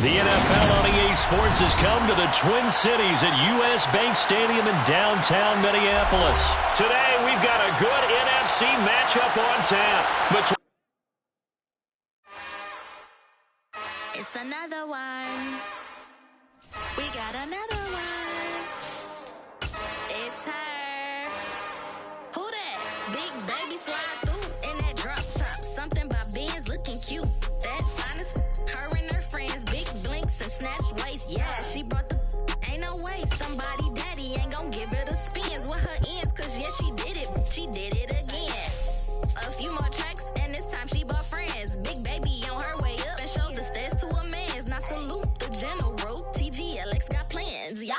The NFL on EA Sports has come to the Twin Cities at U.S. Bank Stadium in downtown Minneapolis. Today, we've got a good NFC matchup on tap. It's another one. We got another one. It's her. Who that? Big baby slide through in that drop top. Something by Benz looking cute. That's honest. Her and her friends, big blinks and snatch waist. Yeah, she brought the. Ain't no way somebody daddy ain't gon' give her the spins with her ends. Cause yeah, she did it. She did it again. A few more tracks and this time she bought friends. Big baby on her way up and showed the stairs to a man's. Now salute the general. TGLX got plans, yeah.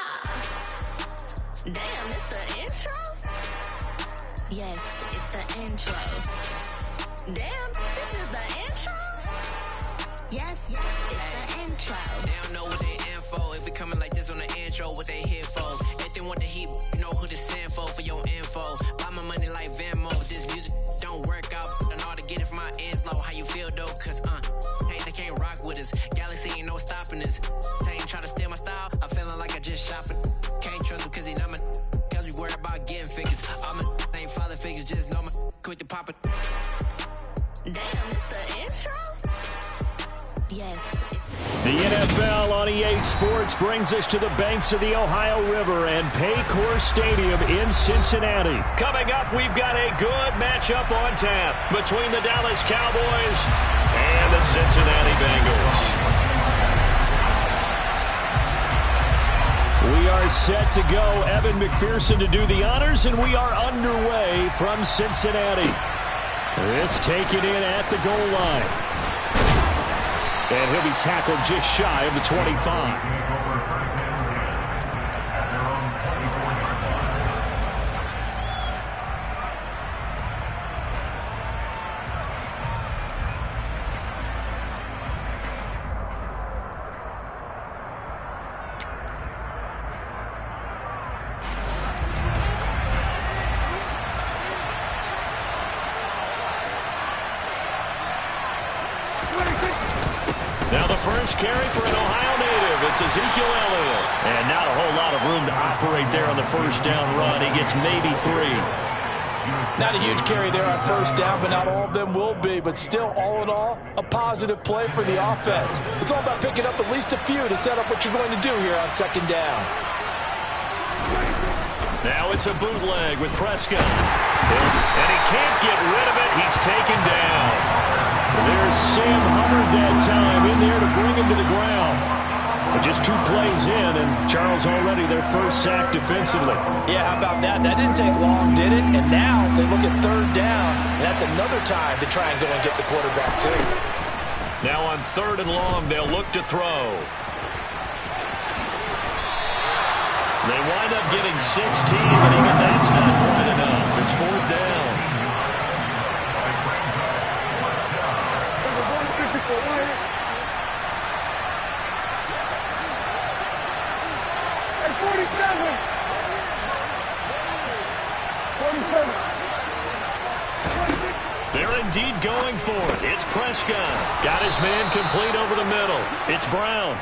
Damn, it's the intro? Yes, it's the intro. Damn, this is the intro? Yes, it's the intro. They don't know what they info. If we coming like this on the intro, what they here for? If they want the heat, know who to send for your info. Buy my money like Venmo. This music don't work out. I know how to get it from my ends low. How you feel though? Cause hey, they can't rock with us. Galaxy ain't no stopping us. They ain't trying to steal my style. I'm feeling like I just shop it. Can't trust them cause they not my. Cause we worried about getting figures. All my ain't father figures. Just know my quick to pop it. Damn, it's the intro? Yes. The NFL on EA Sports brings us to the banks of the Ohio River and Paycor Stadium in Cincinnati. Coming up, we've got a good matchup on tap between the Dallas Cowboys and the Cincinnati Bengals. We are set to go. Evan McPherson to do the honors, and we are underway from Cincinnati. This taken in at the goal line. And he'll be tackled just shy of the 25. Now the first carry for an Ohio native. It's Ezekiel Elliott. And not a whole lot of room to operate there on the first down run. He gets maybe 3. Not a huge carry there on first down, but not all of them will be. But still, all in all, a positive play for the offense. It's all about picking up at least a few to set up what you're going to do here on second down. Now it's a bootleg with Prescott. And he can't get rid of it. He's taken down. There's Sam Hubbard that time in there to bring him to the ground. But just 2 plays in, and Charles already their first sack defensively. Yeah, how about that? That didn't take long, did it? And now they look at third down, and that's another time to try and go and get the quarterback too. Now on 3rd and long, they'll look to throw. They wind up getting 16, but even that's not quite enough. It's 4th down. They're indeed going for it. It's Prescott. Got his man complete over the middle. It's Brown.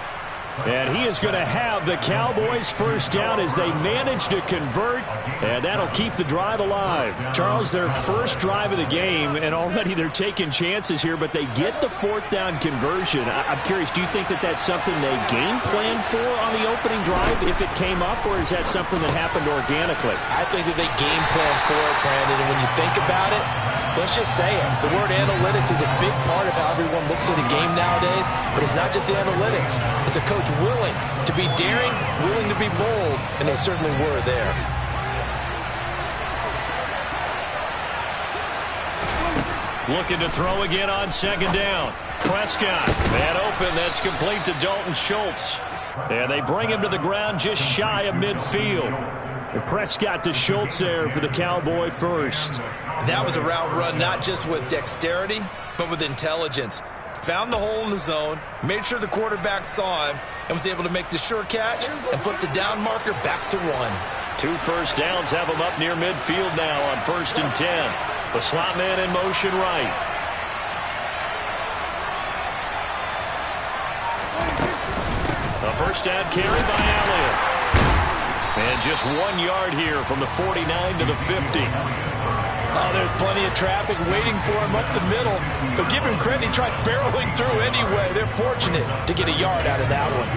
And he is going to have the Cowboys first down as they manage to convert, and that'll keep the drive alive. Charles, their first drive of the game, and already they're taking chances here, but they get the 4th down conversion. I'm curious, do you think that that's something they game planned for on the opening drive if it came up, or is that something that happened organically? I think that they game planned for it, Brandon, and when you think about it, let's just say it. The word analytics is a big part of how everyone looks at a game nowadays, but it's not just the analytics. It's a coach willing to be daring, willing to be bold, and they certainly were there. Looking to throw again on 2nd down. Prescott, man open, that's complete to Dalton Schultz. And they bring him to the ground just shy of midfield. And Prescott to Schultz there for the Cowboy first. That was a route run not just with dexterity, but with intelligence. Found the hole in the zone, made sure the quarterback saw him, and was able to make the sure catch and flip the down marker back to 1. 2 first downs have him up near midfield now on 1st and 10. The slot man in motion right. first down carry by Elliott. And just 1 yard here from the 49 to the 50. Oh, there's plenty of traffic waiting for him up the middle. But give him credit, he tried barreling through anyway. They're fortunate to get a yard out of that one.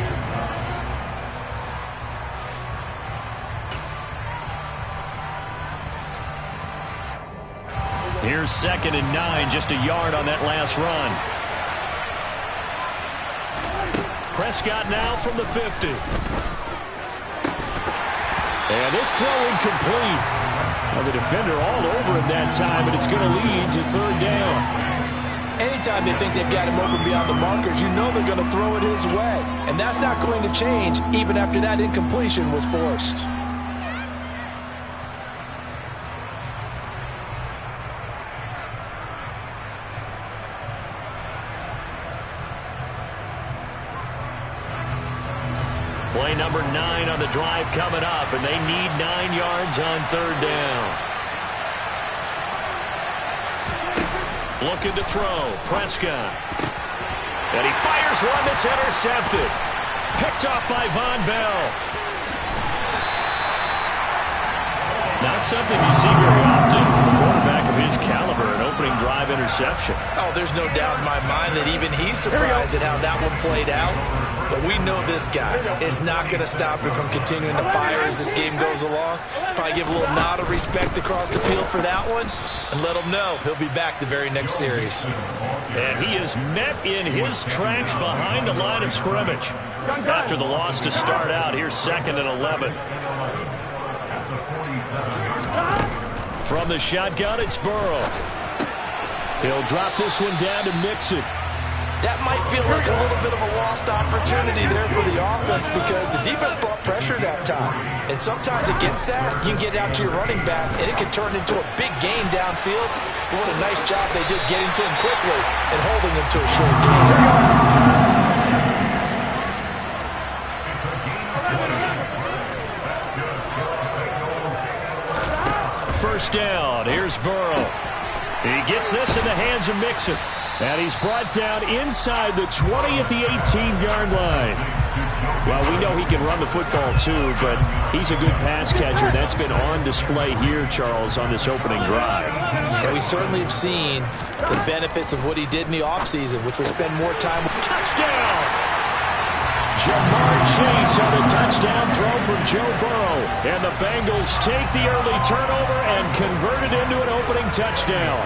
Here's 2nd and 9, just a yard on that last run. Prescott now from the 50. And this throw incomplete. Well, the defender all over him that time, and it's going to lead to 3rd down. Anytime they think they've got him open beyond the markers, you know they're going to throw it his way. And that's not going to change even after that incompletion was forced. Play number 9 on the drive coming up, and they need 9 yards on 3rd down. Looking to throw, Prescott. And he fires one that's intercepted. Picked off by Von Bell. Not something you see very often from a quarterback of his caliber, an opening drive interception. Oh, there's no doubt in my mind that even he's surprised at how that one played out. But we know this guy is not going to stop him from continuing to fire as this game goes along. Probably give a little nod of respect across the field for that one and let him know he'll be back the very next series. And he is met in his tracks behind the line of scrimmage. After the loss to start out, here's 2nd and 11. From the shotgun, it's Burrow. He'll drop this one down to Mixon. That might feel like a little bit of a lost opportunity there for the offense because the defense brought pressure that time. And sometimes against that, you can get out to your running back, and it can turn into a big gain downfield. But what a nice job they did getting to him quickly and holding him to a short gain. First down, here's Burrow. He gets this in the hands of Mixon. And he's brought down inside the 20 at the 18-yard line. Well, we know he can run the football too, but he's a good pass catcher. That's been on display here, Charles, on this opening drive. And we certainly have seen the benefits of what he did in the offseason, which was spend more time with touchdown! Jamar Chase on a touchdown throw from Joe Burrow. And the Bengals take the early turnover and convert it into an opening touchdown.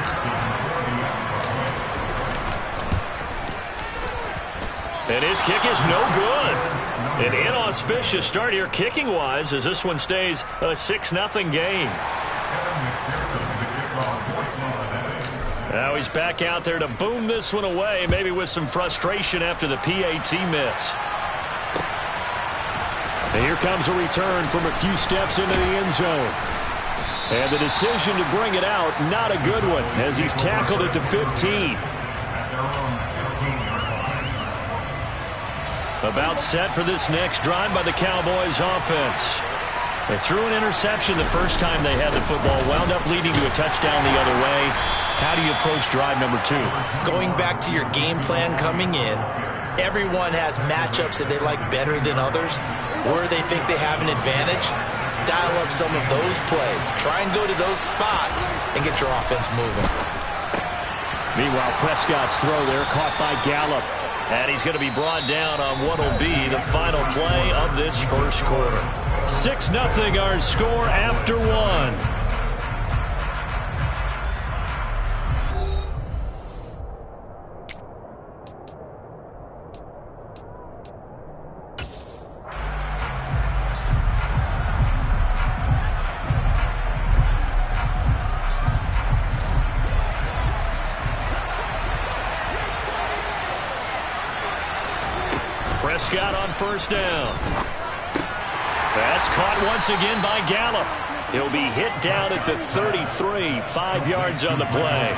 And his kick is no good. An inauspicious start here kicking-wise as this one stays a 6-0 game. Now he's back out there to boom this one away, maybe with some frustration after the PAT miss. And here comes a return from a few steps into the end zone. And the decision to bring it out, not a good one, as he's tackled at the 15. About set for this next drive by the Cowboys offense. They threw an interception the first time they had the football, wound up leading to a touchdown the other way. How do you approach drive number 2? Going back to your game plan coming in, everyone has matchups that they like better than others. Where they think they have an advantage, dial up some of those plays. Try and go to those spots and get your offense moving. Meanwhile, Prescott's throw there caught by Gallup. And he's going to be brought down on what will be the final play of this first quarter. 6-0 our score after 1. Prescott on first down. That's caught once again by Gallup. He'll be hit down at the 33, 5 yards on the play.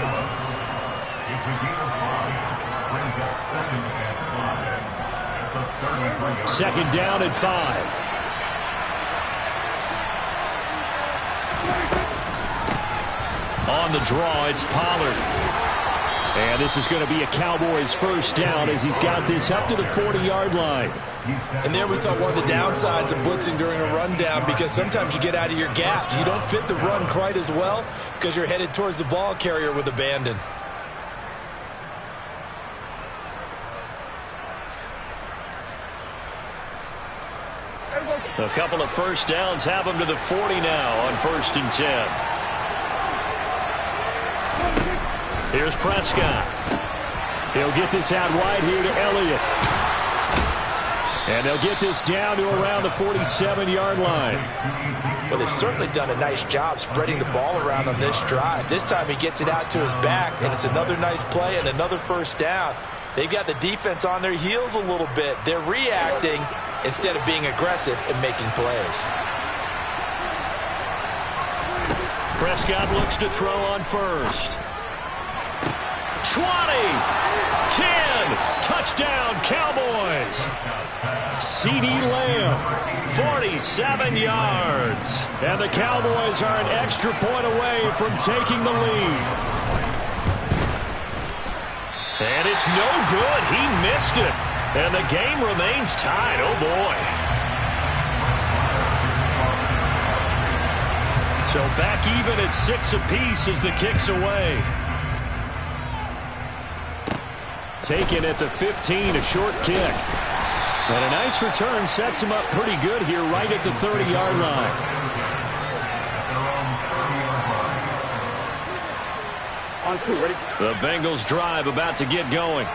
Second down at 5. On the draw, it's Pollard. And this is going to be a Cowboys first down as he's got this up to the 40-yard line. And there we saw one of the downsides of blitzing during a rundown, because sometimes you get out of your gaps. You don't fit the run quite as well because you're headed towards the ball carrier with abandon. A couple of first downs have him to the 40 now on 1st and 10. Here's Prescott. He'll get this out wide here to Elliott. And they'll get this down to around the 47-yard line. Well, they've certainly done a nice job spreading the ball around on this drive. This time he gets it out to his back, and it's another nice play and another first down. They've got the defense on their heels a little bit. They're reacting instead of being aggressive and making plays. Prescott looks to throw on first. 20, 10, touchdown Cowboys. C.D. Lamb, 47 yards. And the Cowboys are an extra point away from taking the lead. And it's no good. He missed it. And the game remains tied. Oh, boy. So back even at 6 apiece as the kick's away. Taken at the 15, a short kick. And a nice return sets him up pretty good here right at the 30-yard line. On 2, ready? The Bengals drive about to get going.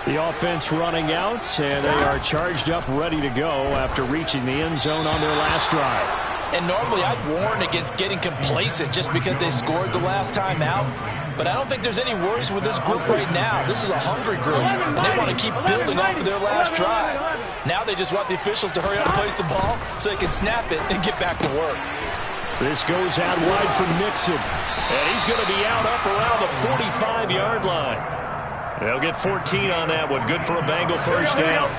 The offense running out, and they are charged up, ready to go after reaching the end zone on their last drive. And normally I'd warn against getting complacent just because they scored the last time out. But I don't think there's any worries with this group right now. This is a hungry group, and they want to keep building off of their last drive. Now they just want the officials to hurry up and place the ball so they can snap it and get back to work. This goes out wide for Mixon, and he's going to be out up around the 45-yard line. They'll get 14 on that one. Good for a Bengal first down.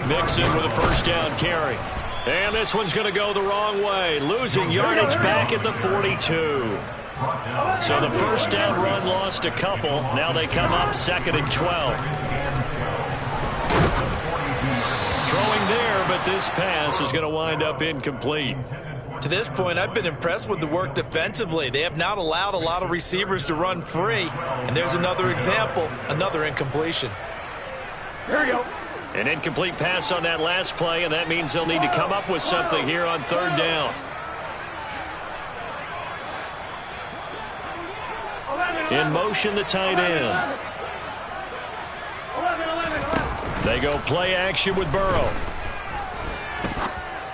Mixon with a first down carry. And this one's going to go the wrong way. Losing yardage back at the 42. So the first down run lost a couple. Now they come up 2nd and 12. Throwing there, but this pass is going to wind up incomplete. To this point, I've been impressed with the work defensively. They have not allowed a lot of receivers to run free. And there's another example, another incompletion. Here we go. An incomplete pass on that last play, and that means they'll need to come up with something here on 3rd down. In motion, the tight end. They go play action with Burrow.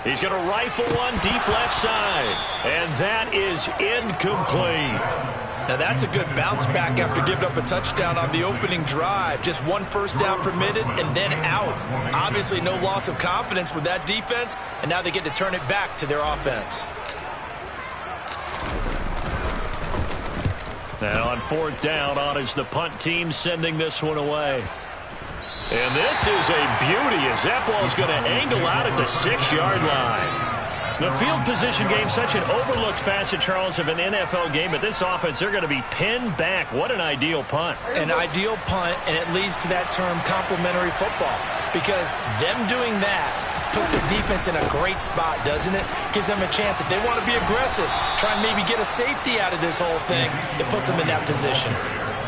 He's going to rifle one deep left side, and that is incomplete. Now that's a good bounce back after giving up a touchdown on the opening drive. Just 1 first down permitted and then out. Obviously no loss of confidence with that defense, and now they get to turn it back to their offense. Now on 4th down, on is the punt team sending this one away. And this is a beauty as that ball's going to angle out at the 6-yard line. The field position game, such an overlooked facet, Charles, of an NFL game. But this offense, they're going to be pinned back. What an ideal punt. An ideal punt, and it leads to that term complementary football. Because them doing that puts the defense in a great spot, doesn't it? Gives them a chance. If they want to be aggressive, try and maybe get a safety out of this whole thing, it puts them in that position.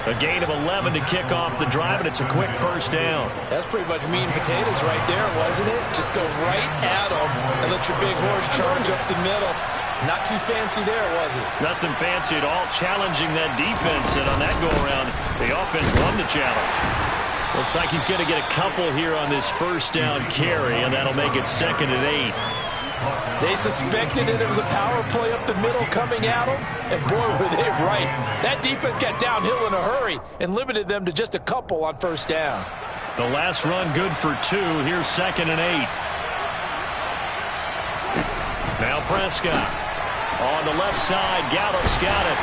A gain of 11 to kick off the drive, and it's a quick first down. That's pretty much meat and potatoes right there, wasn't it? Just go right at them and let your big horse charge up the middle. Not too fancy there, was it? Nothing fancy at all. Challenging that defense, and on that go-around, the offense won the challenge. Looks like he's going to get a couple here on this first down carry, and that'll make it 2nd and 8. They suspected it was a power play up the middle coming at them, and boy, were they right. That defense got downhill in a hurry and limited them to just a couple on first down. The last run good for 2. Here's 2nd and 8. Now Prescott on the left side. Gallup's got it.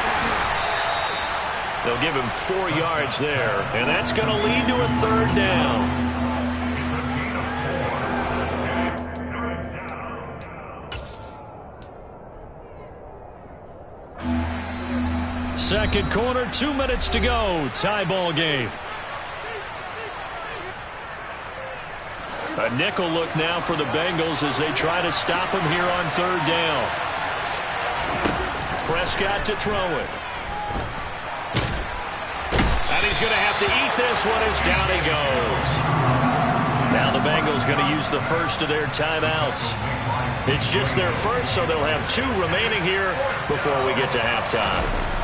They'll give him 4 yards there, and that's going to lead to a 3rd down. second quarter, 2 minutes to go. Tie ball game. A nickel look now for the Bengals as they try to stop him here on third down. Prescott to throw it. And he's going to have to eat this one as down he goes. Now the Bengals going to use the first of their timeouts. It's just their first, so they'll have 2 remaining here before we get to halftime.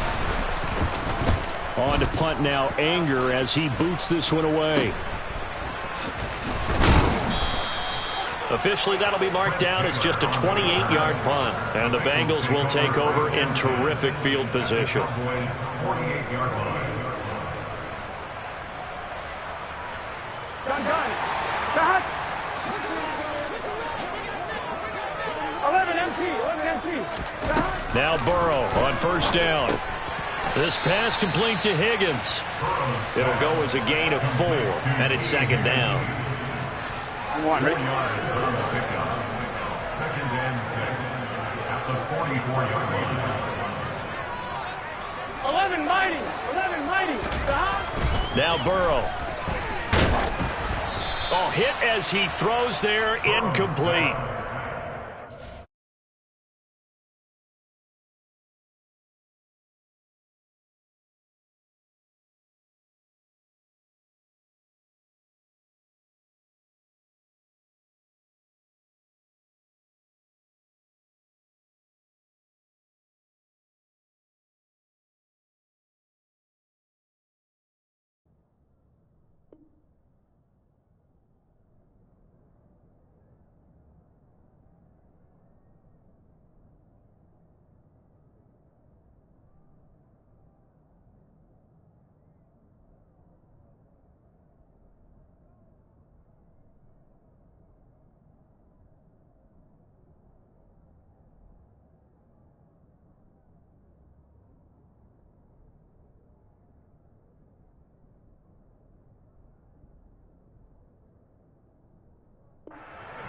On to punt now, Anger, as he boots this one away. Officially, that'll be marked down as just a 28-yard punt. And the Bengals will take over in terrific field position. Gun. Shot. 11 empty. Shot. Now Burrow on first down. This pass complete to Higgins. It'll go as a gain of 4, and it's second down. 1, Rick. 2nd and 6 at the 44-yard line. 11 mighty. Stop. Now Burrow. Oh, hit as he throws there, incomplete.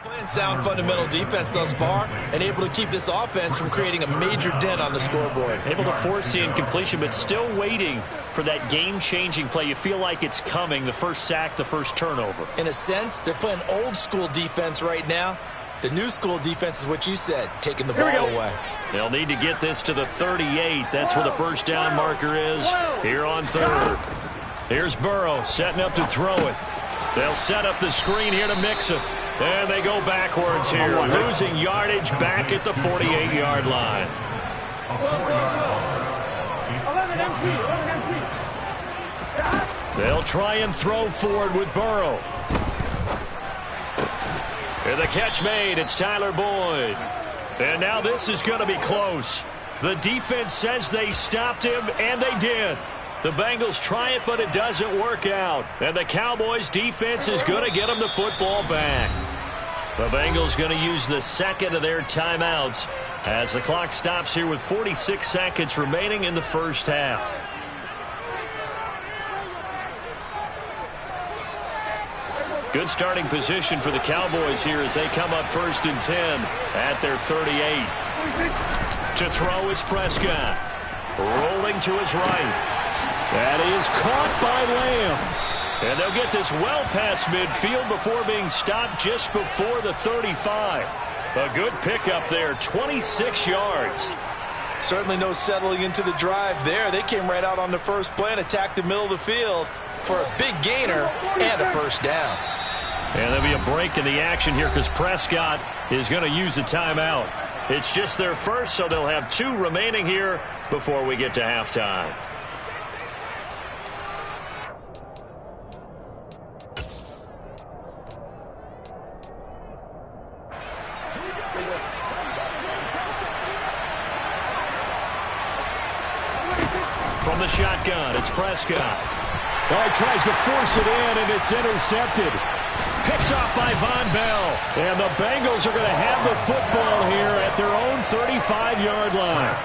Playing sound fundamental defense thus far and able to keep this offense from creating a major dent on the scoreboard. Able to force the incompletion, but still waiting for that game-changing play. You feel like it's coming, the first sack, the first turnover. In a sense, they're playing old school defense right now. The new school defense is what you said, taking the ball away. They'll need to get this to the 38. That's where the first down marker is here on third. Here's Burrow setting up to throw it. They'll set up the screen here to mix it. And they go backwards here, losing yardage back at the 48-yard line. 11 empty. They'll try and throw forward with Burrow. And the catch made. It's Tyler Boyd. And now this is going to be close. The defense says they stopped him, and they did. The Bengals try it, but it doesn't work out. And the Cowboys' defense is going to get them the football back. The Bengals going to use the second of their timeouts as the clock stops here with 46 seconds remaining in the first half. Good starting position for the Cowboys here as they come up 1st and 10 at their 38. To throw is Prescott. Rolling to his right. That is caught by Lamb. And they'll get this well past midfield before being stopped just before the 35. A good pickup there, 26 yards. Certainly no settling into the drive there. They came right out on the first play and attacked the middle of the field for a big gainer and a first down. And there'll be a break in the action here because Prescott is going to use a timeout. It's just their first, so they'll have 2 remaining here before we get to halftime. From the shotgun, it's Prescott. Oh, he tries to force it in, and it's intercepted. Picked off by Von Bell. And the Bengals are going to have the football here at their own 35-yard line.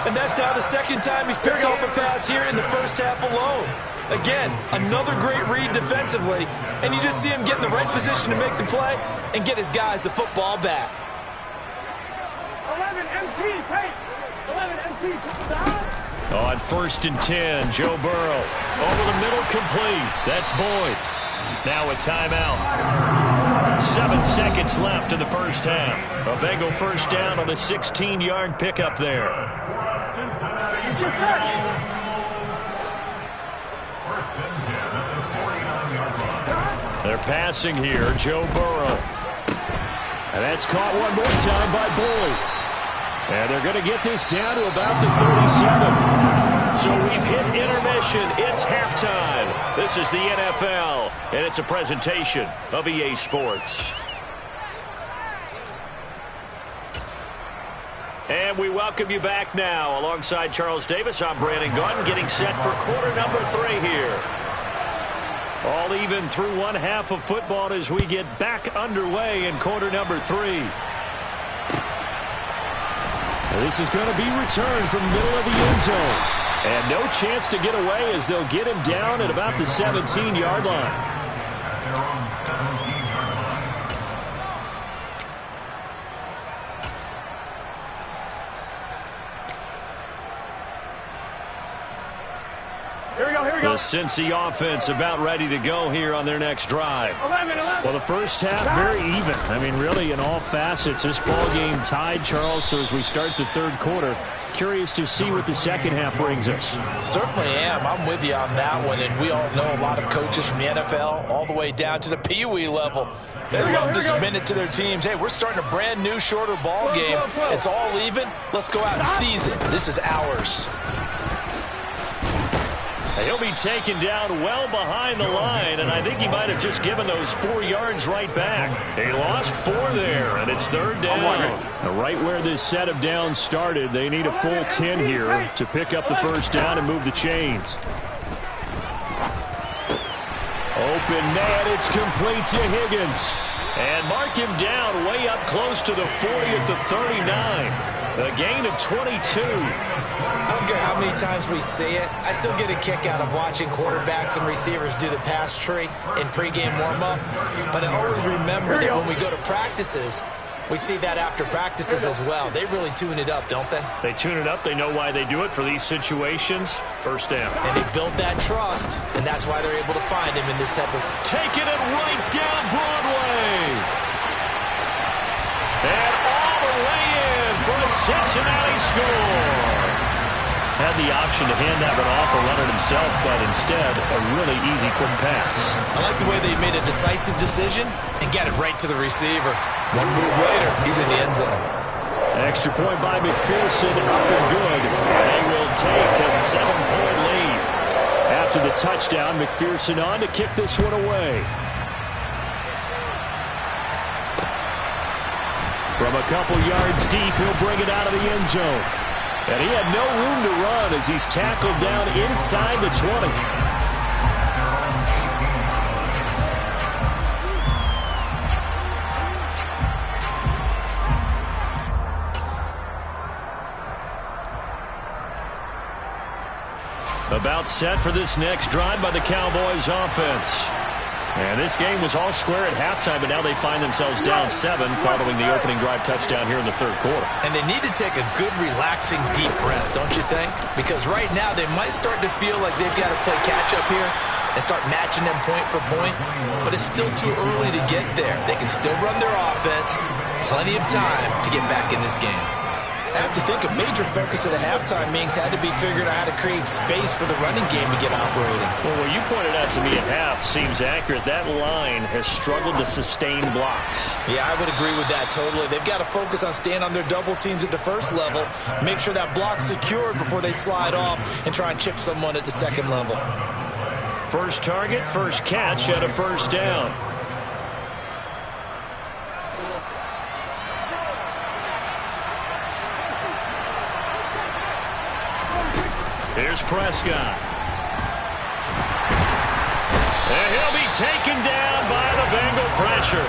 And that's now the second time he's picked off a pass here in the first half alone. Again, another great read defensively, and you just see him get in the right position to make the play and get his guys the football back. 11 MT, tight. 11 MT, stop. On 1st and 10, Joe Burrow. Over the middle, complete. That's Boyd. Now a timeout. 7 seconds left in the first half. A Bengal first down on the 16-yard pickup there. They're passing here, Joe Burrow. And that's caught one more time by Boyd. And they're going to get this down to about the 37. So we've hit intermission. It's halftime. This is the NFL, and it's a presentation of EA Sports. And we welcome you back now. Alongside Charles Davis, I'm Brandon Gaudin, getting set for quarter number 3 here. All even through one half of football as we get back underway in quarter number 3. This is going to be returned from the middle of the end zone. And no chance to get away as they'll get him down at about the 17-yard line. The Cincy offense about ready to go here on their next drive. 11. Well, the first half very even. I mean, really, in all facets, this ball game tied, Charles. So as we start the third quarter, curious to see what the second half brings us. Certainly am. I'm with you on that one. And we all know a lot of coaches from the NFL all the way down to the Pee Wee level. They love to spin it to their teams. Hey, we're starting a brand new, shorter ball game. It's all even. Let's go out and seize it. This is ours. He'll be taken down well behind the line, and I think he might have just given those 4 yards right back. He lost 4 there, and it's third down. Right where this set of downs started, they need a full 10 here to pick up the first down and move the chains. Open man, it's complete to Higgins. And mark him down way up close to the 40 at the 39. A gain of 22. I don't care how many times we see it. I still get a kick out of watching quarterbacks and receivers do the pass tree in pregame warm-up. But I always remember that when we go to practices, we see that after practices as well. They really tune it up, don't they? They tune it up. They know why they do it for these situations. First down. And they build that trust, and that's why they're able to find him in this type of... Taking it right down Broadway. And all the way in for a Cincinnati score. Had the option to hand that one off or run it himself, but instead, a really easy quick pass. I like the way they made a decisive decision and got it right to the receiver. One move later, he's in the end zone. Extra point by McPherson, up and good. And they will take a 7-point lead. After the touchdown, McPherson on to kick this one away. From a couple yards deep, he'll bring it out of the end zone. And he had no room to run as he's tackled down inside the 20. About set for this next drive by the Cowboys offense. And this game was all square at halftime, but now they find themselves down 7 following the opening drive touchdown here in the third quarter. And they need to take a good, relaxing, deep breath, don't you think? Because right now they might start to feel like they've got to play catch-up here and start matching them point for point. But it's still too early to get there. They can still run their offense. Plenty of time to get back in this game. I have to think a major focus at the halftime meetings had to be figuring out how to create space for the running game to get operating. Well, what you pointed out to me at half seems accurate. That line has struggled to sustain blocks. Yeah, I would agree with that totally. They've got to focus on staying on their double teams at the first level, make sure that block's secured before they slide off and try and chip someone at the second level. First target, first catch at a first down. Here's Prescott. And he'll be taken down by the Bengal pressure.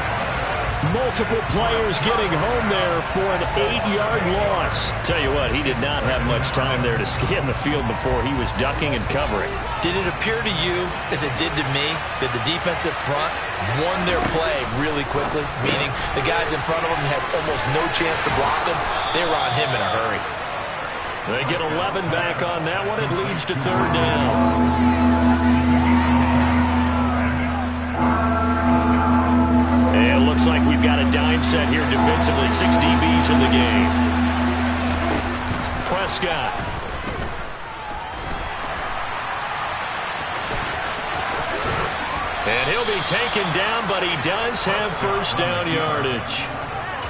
Multiple players getting home there for an 8-yard loss. Tell you what, he did not have much time there to scan the field before he was ducking and covering. Did it appear to you, as it did to me, that the defensive front won their play really quickly? Meaning the guys in front of them had almost no chance to block him. They were on him in a hurry. They get 11 back on that one. It leads to third down. And it looks like we've got a dime set here defensively. 6 DBs in the game. Prescott. And he'll be taken down, but he does have first down yardage.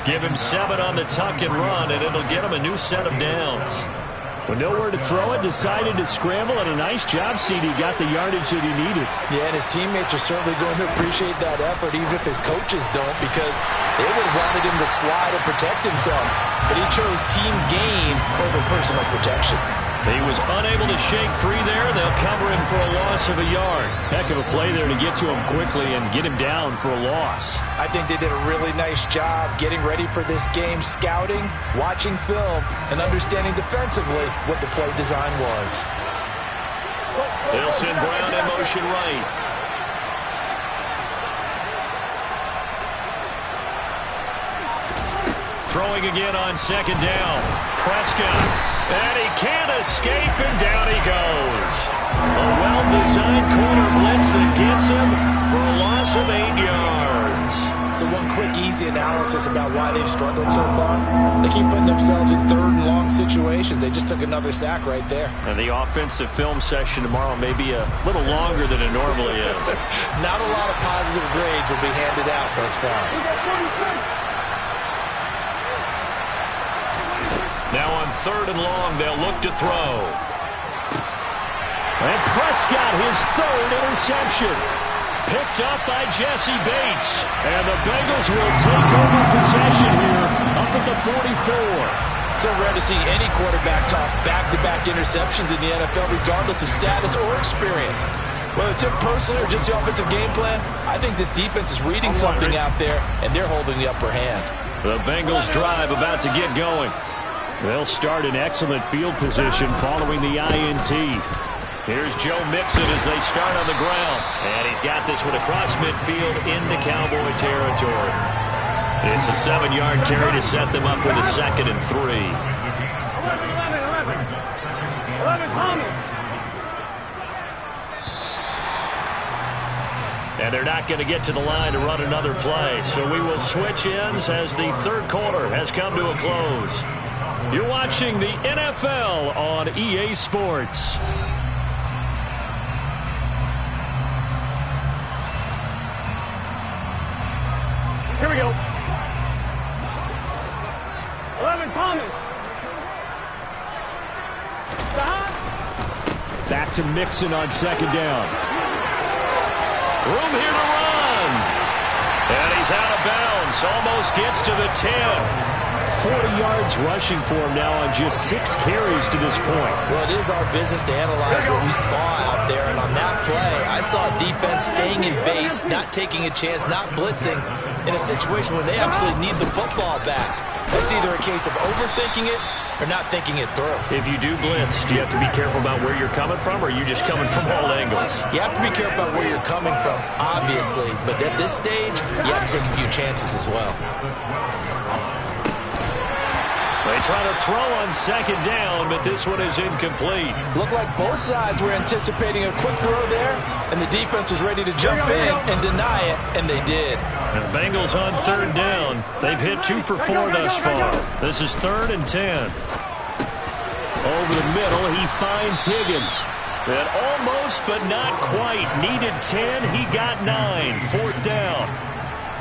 Give him 7 on the tuck and run, and it'll get him a new set of downs. With nowhere to throw it, decided to scramble, and a nice job, CD. Got the yardage that he needed. Yeah, and his teammates are certainly going to appreciate that effort, even if his coaches don't, because they would have wanted him to slide and protect himself. But he chose team gain over personal protection. He was unable to shake free there. They'll cover him for a loss of a yard. Heck of a play there to get to him quickly and get him down for a loss. I think they did a really nice job getting ready for this game, scouting, watching film, and understanding defensively what the play design was. They'll send Brown in motion right. Throwing again on second down. Prescott. And he can't escape, and down he goes. A well-designed corner blitz that gets him for a loss of 8 yards. So one quick, easy analysis about why they've struggled so far. They keep putting themselves in third and long situations. They just took another sack right there. And the offensive film session tomorrow may be a little longer than it normally is. Not a lot of positive grades will be handed out thus far. Now on third and long, they'll look to throw. And Prescott, his third interception. Picked up by Jesse Bates. And the Bengals will take over possession here up at the 44. So rare to see any quarterback toss back-to-back interceptions in the NFL, regardless of status or experience. Whether it's him personally or just the offensive game plan, I think this defense is reading something out there, and they're holding the upper hand. The Bengals drive about to get going. They'll start in excellent field position following the INT. Here's Joe Mixon as they start on the ground. And he's got this one across midfield into Cowboy territory. It's a 7-yard carry to set them up with a 2nd and 3. 11, Thomas. And they're not going to get to the line to run another play. So we will switch ends as the third quarter has come to a close. You're watching the NFL on EA Sports. Here we go. 11, Thomas. Back to Mixon on second down. Room here to run. And he's out of bounds. Almost gets to the 10. 40 yards rushing for him now on just 6 carries to this point. Well, it is our business to analyze what we saw out there. And on that play, I saw defense staying in base, not taking a chance, not blitzing in a situation where they absolutely need the football back. That's either a case of overthinking it or not thinking it through. If you do blitz, do you have to be careful about where you're coming from, or are you just coming from all angles? You have to be careful about where you're coming from, obviously. But at this stage, you have to take a few chances as well. They try to throw on second down, but this one is incomplete. Looked like both sides were anticipating a quick throw there, and the defense was ready to jump in and deny it, and they did. And the Bengals on third down. They've hit 2 for 4 thus far. This is 3rd and 10. Over the middle, he finds Higgins. And almost, but not quite. Needed 10, he got 9. 4th down.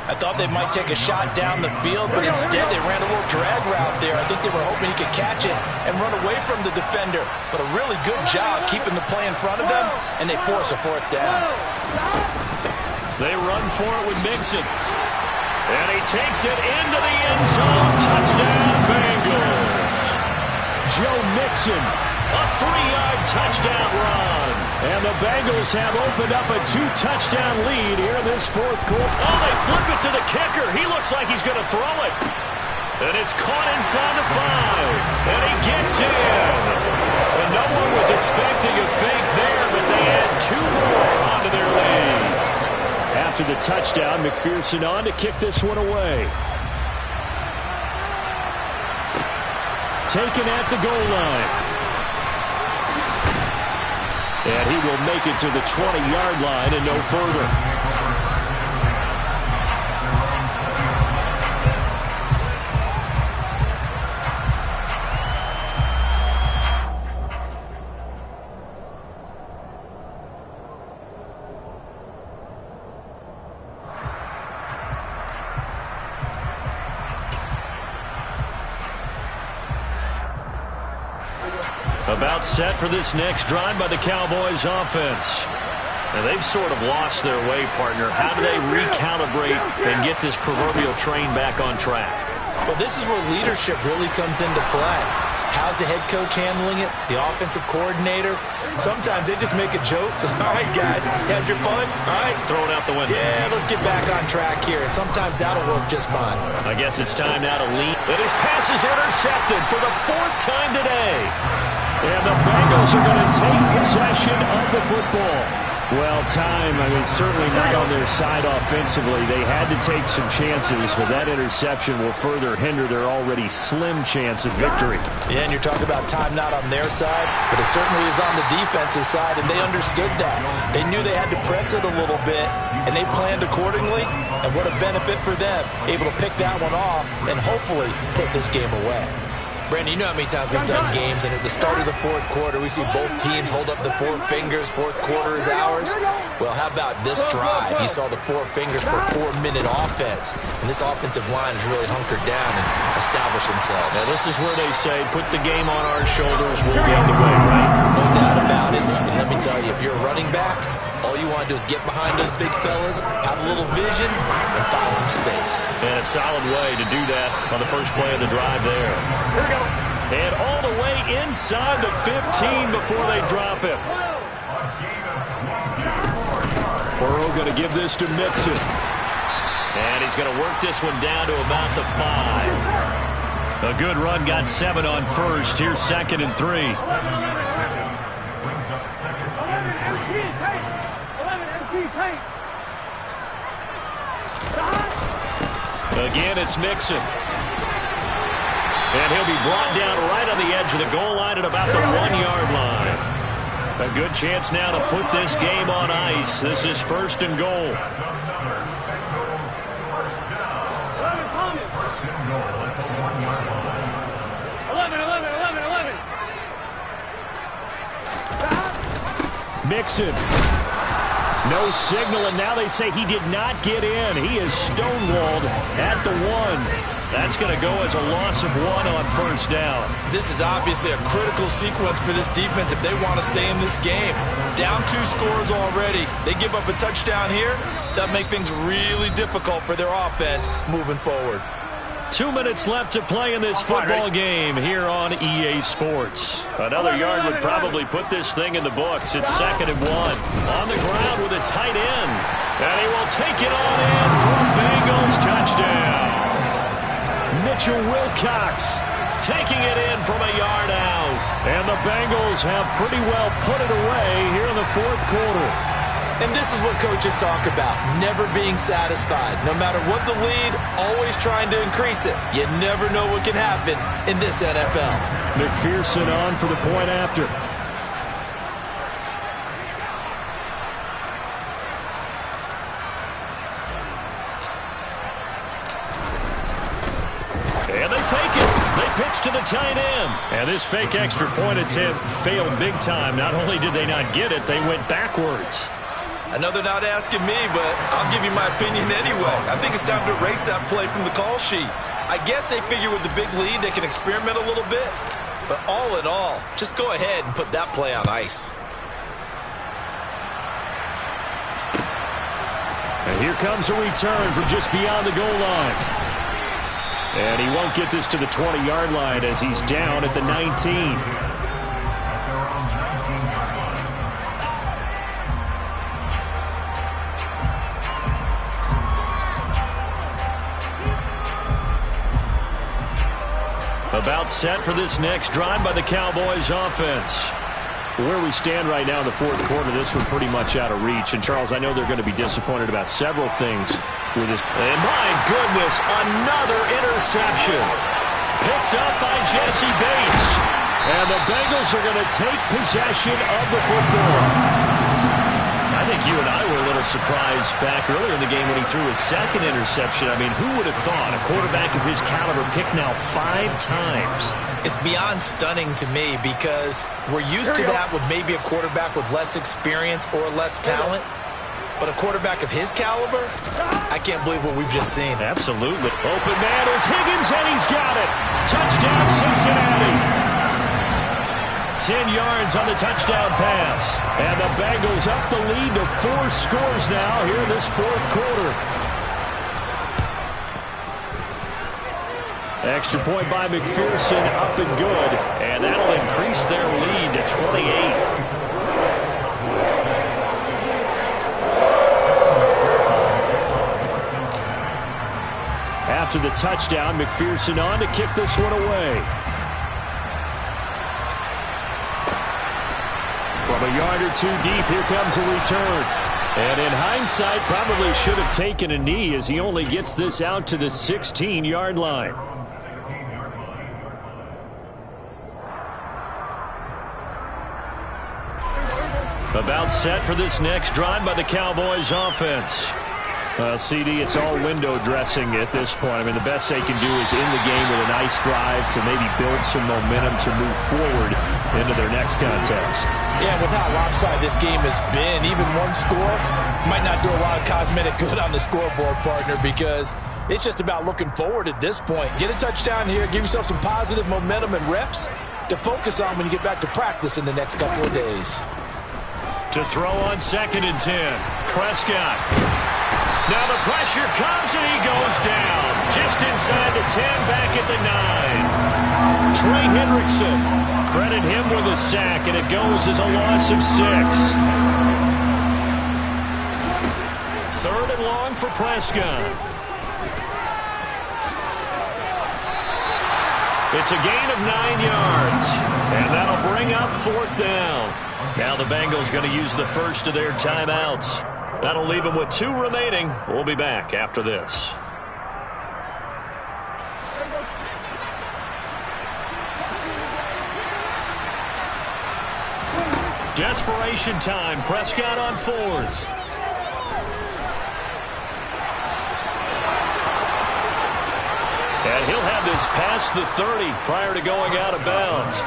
I thought they might take a shot down the field, but instead they ran a little drag route there. I think they were hoping he could catch it and run away from the defender. But a really good job keeping the play in front of them, and they force a 4th down. They run for it with Mixon. And he takes it into the end zone. Touchdown, Bengals. Joe Mixon, a 3-yard touchdown run. And the Bengals have opened up a 2-touchdown lead here in this 4th quarter. Oh, they flip it to the kicker. He looks like he's going to throw it. And it's caught inside the 5. And he gets in. And no one was expecting a fake there, but they add 2 more onto their lead. After the touchdown, McPherson on to kick this one away. taken at the goal line. And he will make it to the 20-yard line and no further. About set for this next drive by the Cowboys offense. And they've sort of lost their way, partner. How do they recalibrate and get this proverbial train back on track? Well, this is where leadership really comes into play. How's the head coach handling it? The offensive coordinator? Sometimes they just make a joke. All right, guys, had your fun? All right. Throw it out the window. Yeah, let's get back on track here. And sometimes that'll work just fine. I guess it's time now to lead. And his pass is intercepted for the 4th time today. And the Bengals are going to take possession of the football. Well, certainly not on their side offensively. They had to take some chances, but that interception will further hinder their already slim chance of victory. Yeah, and you're talking about time not on their side, but it certainly is on the defensive side, and they understood that. They knew they had to press it a little bit, and they planned accordingly, and what a benefit for them, able to pick that one off and hopefully put this game away. Brandon, you know how many times we've done games, and at the start of the 4th quarter, we see both teams hold up the 4 fingers, 4th quarter is ours. Well, how about this drive? You saw the 4 fingers for a 4-minute offense, and this offensive line has really hunkered down and established themselves. Now, this is where they say, put the game on our shoulders, we'll lead the way, right? No doubt about it, and let me tell you, if you're a running back, all you want to do is get behind those big fellas, have a little vision, and find some space. And a solid way to do that on the first play of the drive there. Here we go. And all the way inside the 15 before they drop him. Burrow going to give this to Mixon. And he's going to work this one down to about the 5. A good run, got 7 on first. Here's 2nd and 3. 11 empty tank. Again, it's Mixon. And he'll be brought down right on the edge of the goal line at about the 1-yard line. A good chance now to put this game on ice. This is 1st and goal. 11 Thomas. 11. Mixon. No signal, and now they say he did not get in. He is stonewalled at the 1. That's going to go as a loss of 1 on first down. This is obviously a critical sequence for this defense if they want to stay in this game. Down 2 scores already. They give up a touchdown here. That'll make things really difficult for their offense moving forward. 2 minutes left to play in this football game here on EA Sports. Another yard would probably put this thing in the books. It's 2nd and 1. On the ground with a tight end. And he will take it on in for a Bengals touchdown. Mitchell Wilcox taking it in from a yard out. And the Bengals have pretty well put it away here in the 4th quarter. And this is what coaches talk about, never being satisfied. No matter what the lead, always trying to increase it. You never know what can happen in this NFL. McPherson on for the point after. And they fake it. They pitch to the tight end. And this fake extra point attempt failed big time. Not only did they not get it, they went backwards. I know they're not asking me, but I'll give you my opinion anyway. I think it's time to erase that play from the call sheet. I guess they figure with the big lead they can experiment a little bit. But all in all, just go ahead and put that play on ice. And here comes a return from just beyond the goal line. And he won't get this to the 20-yard line as he's down at the 19. About set for this next drive by the Cowboys offense. Where we stand right now in the 4th quarter, this one pretty much out of reach. And, Charles, I know they're going to be disappointed about several things with this. And, my goodness, another interception. Picked up by Jesse Bates. And the Bengals are going to take possession of the football. I think you and I were a little surprised back earlier in the game when he threw his second interception. I mean, who would have thought a quarterback of his caliber picked now 5 times? It's beyond stunning to me because we're used to that with maybe a quarterback with less experience or less talent. But a quarterback of his caliber, I can't believe what we've just seen. Absolutely. Open man is Higgins, and he's got it. Touchdown, Cincinnati. 10 yards on the touchdown pass. And the Bengals up the lead to 4 scores now here in this 4th quarter. Extra point by McPherson, up and good. And that'll increase their lead to 28. After the touchdown, McPherson on to kick this one away. From a yard or 2 deep, here comes a return. And in hindsight, probably should have taken a knee as he only gets this out to the 16-yard line. About set for this next drive by the Cowboys offense. CD, it's all window dressing at this point. I mean, the best they can do is in the game with a nice drive to maybe build some momentum to move forward into their next contest. Yeah, with how lopsided this game has been, even one score might not do a lot of cosmetic good on the scoreboard, partner, because it's just about looking forward at this point. Get a touchdown here, give yourself some positive momentum and reps to focus on when you get back to practice in the next couple of days. To throw on 2nd and 10, Prescott. Now the pressure comes and he goes down. Just inside the 10, back at the 9. Trey Hendrickson, credit him with a sack, and it goes as a loss of 6. 3rd and long for Prescott. It's a gain of 9 yards, and that'll bring up 4th down. Now the Bengals going to use the first of their timeouts. That'll leave them with 2 remaining. We'll be back after this. Desperation time. Prescott on 4th. And he'll have this past the 30 prior to going out of bounds.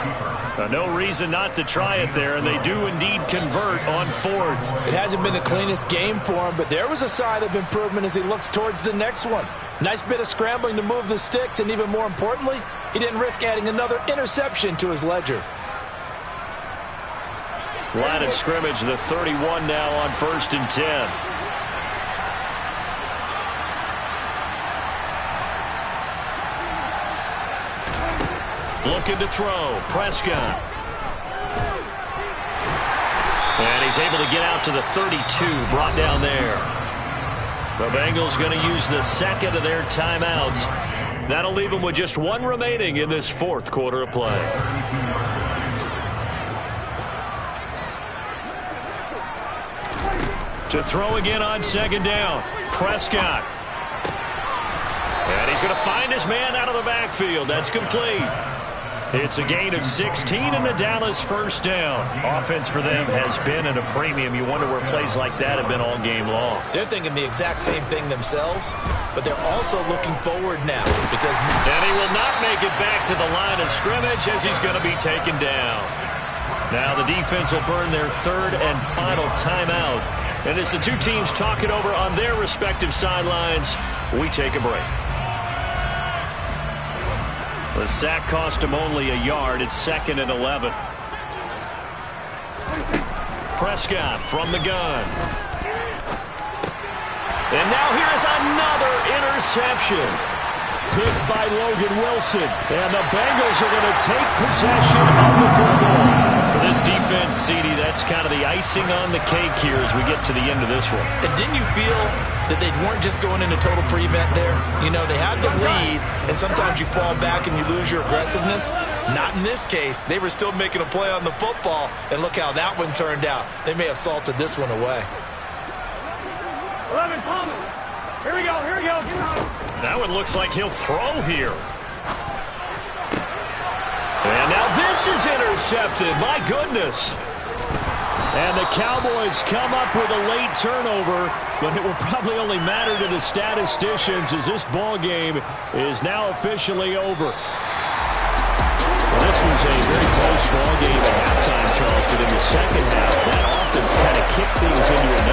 No reason not to try it there, and they do indeed convert on 4th. It hasn't been the cleanest game for him, but there was a sign of improvement as he looks towards the next one. Nice bit of scrambling to move the sticks, and even more importantly, he didn't risk adding another interception to his ledger. Line of scrimmage, the 31 now on 1st and 10. Looking to throw, Prescott. And he's able to get out to the 32, brought down there. The Bengals going to use the 2nd of their timeouts. That'll leave them with just 1 remaining in this 4th quarter of play. To throw again on 2nd down, Prescott. And he's going to find his man out of the backfield. That's complete. It's a gain of 16 and the Dallas 1st down. Offense for them has been at a premium. You wonder where plays like that have been all game long. They're thinking the exact same thing themselves, but they're also looking forward now because... And he will not make it back to the line of scrimmage as he's going to be taken down. Now the defense will burn their 3rd and final timeout. And as the 2 teams talk it over on their respective sidelines, we take a break. The sack cost him only a yard. It's 2nd and 11. Prescott from the gun. And now here is another interception. Picked by Logan Wilson. And the Bengals are going to take possession of the football. For this defense, CD, that's kind of the icing on the cake here as we get to the end of this one. And didn't you feel that they weren't just going into total prevent there? You know, they had the lead, and sometimes you fall back and you lose your aggressiveness. Not in this case. They were still making a play on the football, and look how that one turned out. They may have salted this one away. 11 Thomas. Here we go, here we go. That one looks like he'll throw here. this is intercepted. My goodness. And the Cowboys come up with a late turnover, but it will probably only matter to the statisticians as this ball game is now officially over. Well, this was a very close ball game at halftime, Charles, but in the second half, that offense kind of kicked things into a